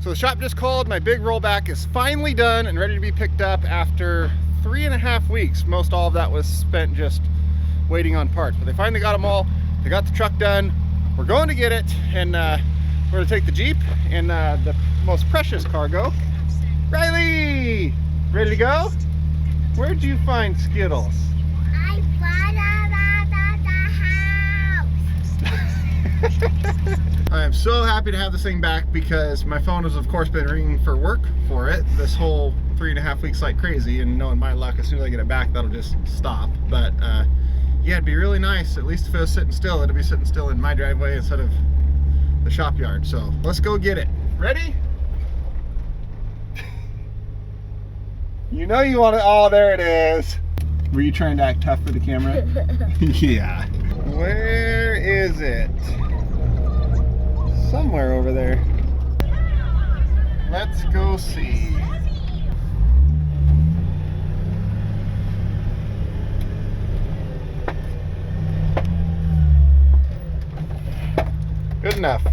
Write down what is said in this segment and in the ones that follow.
So the shop just called. My big rollback is finally done and ready to be picked up after 3.5 weeks. Most all of that was spent just waiting on parts, but they finally got them all. They got the truck done. We're going to get it, and we're going to take the Jeep and the most precious cargo. Riley, ready to go? Where'd you find Skittles? I bought them at the house. I am so happy to have this thing back because my phone has of course been ringing for work for it this whole 3.5 weeks like crazy, and knowing my luck, as soon as I get it back that'll just stop. But yeah, it'd be really nice, at least if it was sitting still, it'd be sitting still in my driveway instead of the shop yard. So let's go get it. Ready? You know you want it. Oh, there it is. Were you trying to act tough for the camera? Yeah. Where is it? Somewhere over there. Let's go see. Good enough.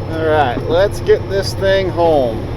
All right, let's get this thing home.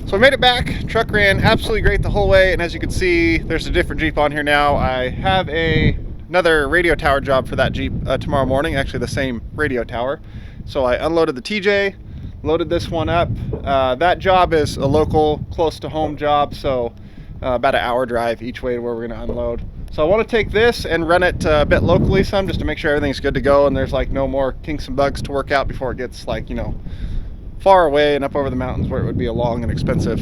So I made it back. Truck ran absolutely great the whole way, and as you can see, there's a different Jeep on here now. I have another radio tower job for that Jeep tomorrow morning, actually the same radio tower. So I unloaded the TJ, loaded this one up. That job is a local, close to home job, so about an hour drive each way to where we're gonna unload. So I want to take this and run it a bit locally some, just to make sure everything's good to go and there's like no more kinks and bugs to work out before it gets like, you know, far away and up over the mountains where it would be a long and expensive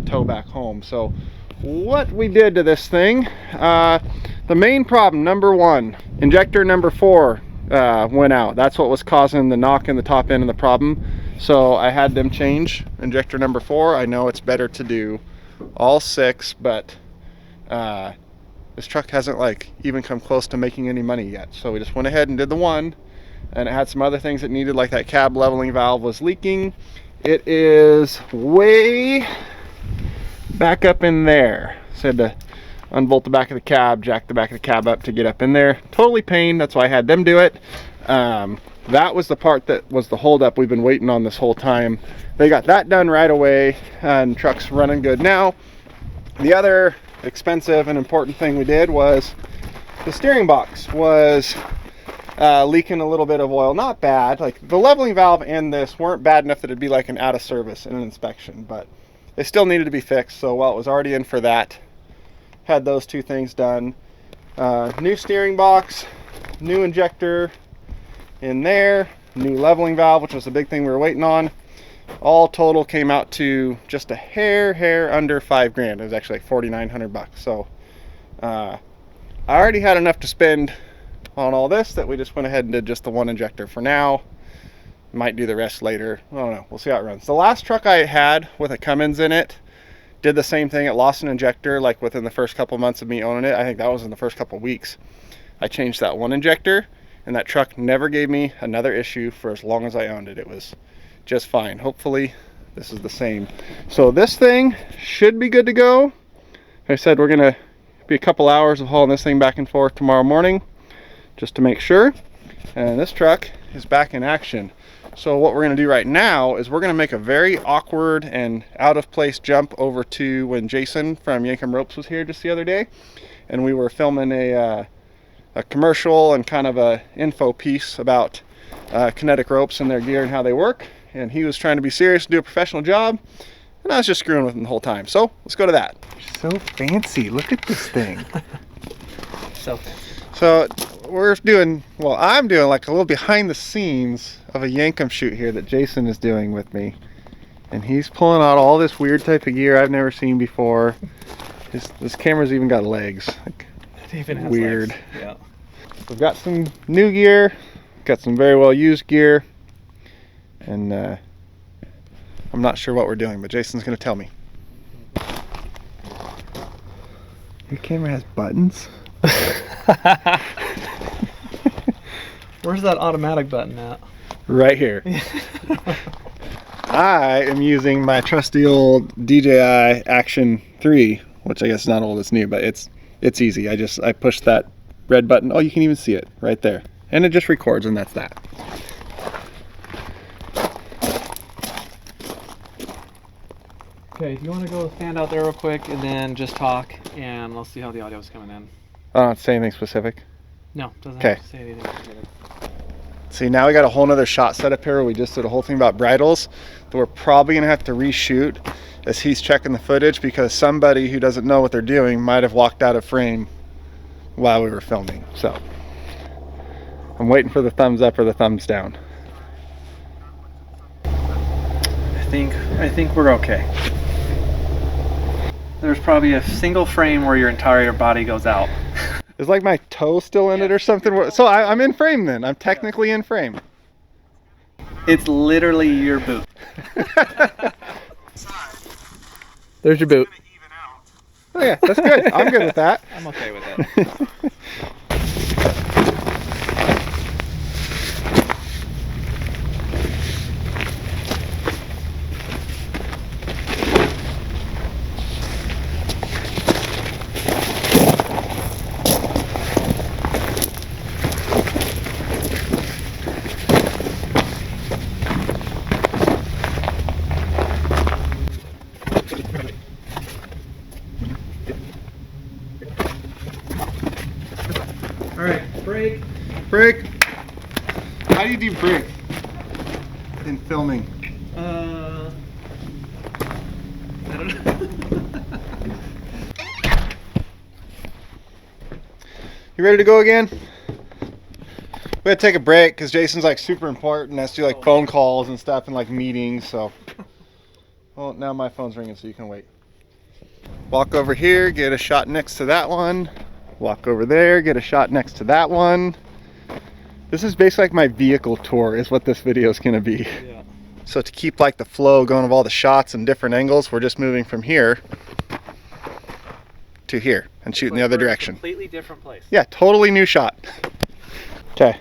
tow back home. So what we did to this thing, the main problem, number one, injector number 4 went out. That's what was causing the knock in the top end of the problem. So I had them change injector number 4. I know it's better to do all 6, but this truck hasn't like even come close to making any money yet. So we just went ahead and did the one. And it had some other things it needed, like that cab leveling valve was leaking. It is way back up in there. So I had to unbolt the back of the cab, jack the back of the cab up to get up in there. Totally pain, that's why I had them do it. That was the part that was the holdup we've been waiting on this whole time. They got that done right away, and truck's running good now. The other expensive and important thing we did was the steering box was leaking a little bit of oil. Not bad, like the leveling valve and this weren't bad enough that it'd be like an out of service in an inspection, but they still needed to be fixed. So while it was already in for that, had those two things done. New steering box, new injector in there, new leveling valve, which was the big thing we were waiting on. All total came out to just a hair under $5,000. It was actually like 4,900 bucks. So I already had enough to spend on all this that we just went ahead and did just the one injector for now. Might do the rest later. I don't know. We'll see how it runs. The last truck I had with a Cummins in it did the same thing. It lost an injector like within the first couple months of me owning it. I think that was in the first couple weeks. I changed that one injector, and that truck never gave me another issue for as long as I owned it. It was just fine. Hopefully this is the same. So this thing should be good to go. Like I said, we're gonna be a couple hours of hauling this thing back and forth tomorrow morning, just to make sure. And this truck is back in action. So what we're going to do right now is we're going to make a very awkward and out of place jump over to when Jason from Yankum Ropes was here just the other day, and we were filming a commercial and kind of a info piece about kinetic ropes and their gear and how they work. And he was trying to be serious and do a professional job, and I was just screwing with him the whole time. So let's go to that. So fancy. Look at this thing. So fancy. So we're doing, well, I'm doing like a little behind the scenes of a Yankum shoot here that Jason is doing with me. And he's pulling out all this weird type of gear I've never seen before. This camera's even got legs. Like, It even has weird. legs. Yeah. We've got some new gear, got some very well used gear, and I'm not sure what we're doing, but Jason's gonna tell me. Your camera has buttons? Where's that automatic button at? Right here. I am using my trusty old DJI Action 3, which I guess is not old, it's new, but it's easy. I push that red button. Oh, you can even see it right there. And it just records, and that's that. Okay, if you want to go stand out there real quick and then just talk, and we'll see how the audio's coming in. I don't have to say anything specific. No, doesn't Okay. have to say anything specific. See, now we got a whole nother shot set up here where we just did a whole thing about bridles that we're probably gonna have to reshoot as he's checking the footage, because somebody who doesn't know what they're doing might have walked out of frame while we were filming. So I'm waiting for the thumbs up or the thumbs down. I think we're okay. There's probably a single frame where your entire body goes out. Is like my toe still in it or something? So I'm in frame then. I'm technically in frame. It's literally your boot. There's your boot. Oh yeah, that's good. I'm good with that. I'm okay with it. All right, break. Break. How do you do break in filming? I don't know. You ready to go again? We had to take a break because Jason's like super important. Has to do like phone calls and stuff and like meetings. So, well, now my phone's ringing, so you can wait. Walk over here, get a shot next to that one. Walk over there, get a shot next to that one. This is basically like my vehicle tour is what this video is going to be. Yeah. So to keep like the flow going of all the shots and different angles, we're just moving from here to here and shooting the other direction. Completely different place. Yeah, totally new shot. Okay.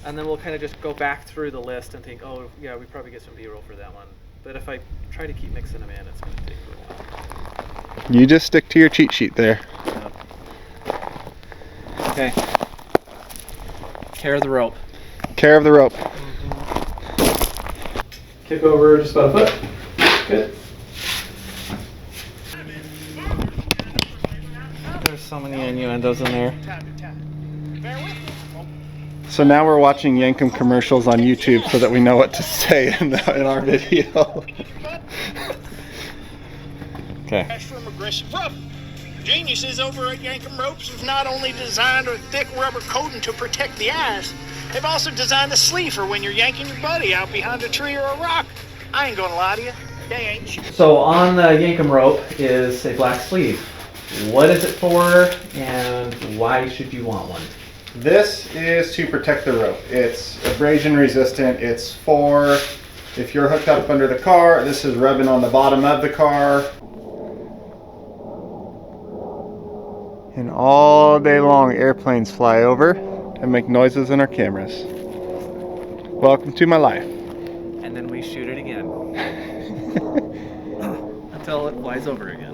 And then we'll kind of just go back through the list and think, oh yeah, we probably get some B-roll for that one. But if I try to keep mixing them in, it's going to take a while. You just stick to your cheat sheet there. Okay. Care of the rope. Care of the rope. Kick over just about a foot. Good. There's so many innuendos in there. So now we're watching Yankum commercials on YouTube so that we know what to say in our video. Okay. From aggressive rope. Geniuses over at Yankum Ropes have not only designed a thick rubber coating to protect the eyes, they've also designed a sleeve for when you're yanking your buddy out behind a tree or a rock. I ain't gonna lie to you, they ain't. So on the Yankum rope is a black sleeve. What is it for, and why should you want one? This is to protect the rope. It's abrasion resistant. It's for if you're hooked up under the car, this is rubbing on the bottom of the car. And all day long airplanes fly over and make noises in our cameras. Welcome to my life. And then we shoot it again. Until it flies over again.